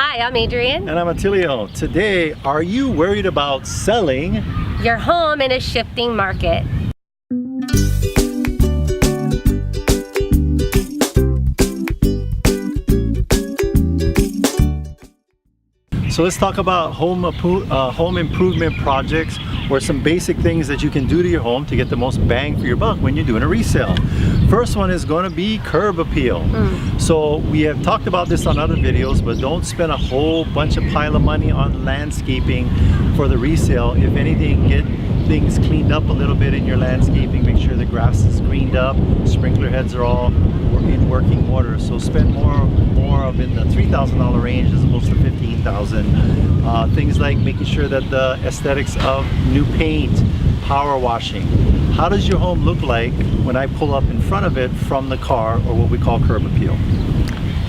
Hi, I'm Adrienne. And I'm Attilio. Today, are you worried about selling your home in a shifting market? So let's talk about home improvement projects, or some basic things that you can do to your home to get the most bang for your buck when you're doing a resale. First one is going to be curb appeal. So we have talked about this on other videos, but don't spend a whole bunch of pile of money on landscaping for the resale. If anything, get things cleaned up a little bit in your landscaping. Make sure the grass is greened up, sprinkler heads are all in working order. So spend more of in the $3,000 range as opposed to $15,000. Things like making sure that the aesthetics of new paint, power washing. How does your home look like when I pull up in front of it from the car, or what we call curb appeal?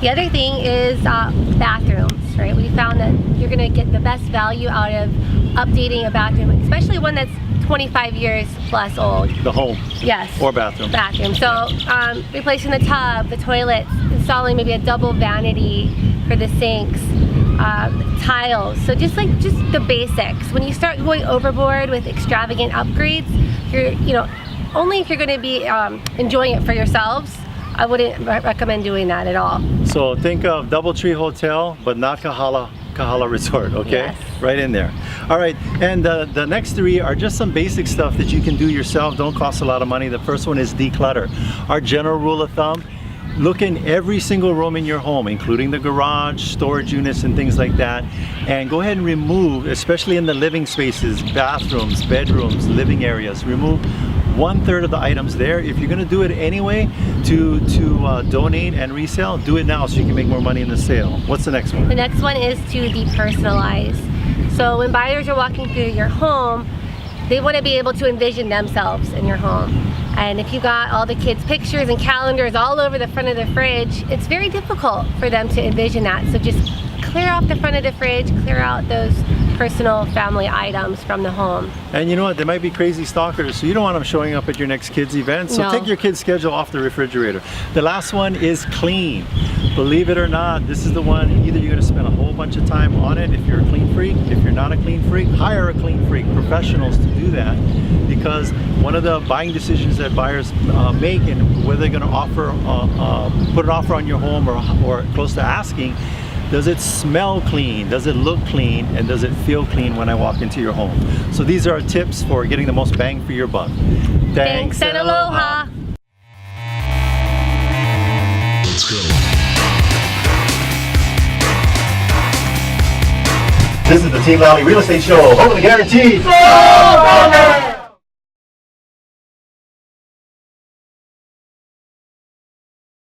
The other thing is bathrooms, right? We found that you're gonna get the best value out of updating a bathroom, especially one that's 25 years plus old. The home? Yes. Or bathroom? Bathroom. So replacing the tub, the toilets, installing maybe a double vanity for the sinks, tiles. So just the basics. When you start going overboard with extravagant upgrades, only if you're going to be enjoying it for yourselves. I wouldn't recommend doing that at all. So think of DoubleTree Hotel, but not Kahala Resort, okay? Yes. Right in there. All right, and the next three are just some basic stuff that you can do yourself, don't cost a lot of money. The first one is declutter. Our general rule of thumb, look in every single room in your home, including the garage, storage units, and things like that, and go ahead and remove, especially in the living spaces, bathrooms, bedrooms, living areas, remove 1/3 of the items there. If you're going to do it anyway to donate and resell, do it now so you can make more money in the sale. What's the next one? The next one is to depersonalize. So when buyers are walking through your home, they want to be able to envision themselves in your home. And if you got all the kids' pictures and calendars all over the front of the fridge, it's very difficult for them to envision that. So just clear off the front of the fridge, clear out those personal family items from the home. And you know what, there might be crazy stalkers, so you don't want them showing up at your next kids event, so take your kids' schedule off the refrigerator. The last one is clean. Believe it or not, this is the one, either you're going to spend a whole bunch of time on it if you're a clean freak. If you're not a clean freak, hire a clean freak, professionals to do that, because one of the buying decisions that buyers make, and whether they're going to offer put an offer on your home or close to asking, does it smell clean? Does it look clean? And does it feel clean when I walk into your home? So these are our tips for getting the most bang for your buck. Thanks and aloha. Let's go. This is the Team Lally Real Estate Show. Home of the guarantee.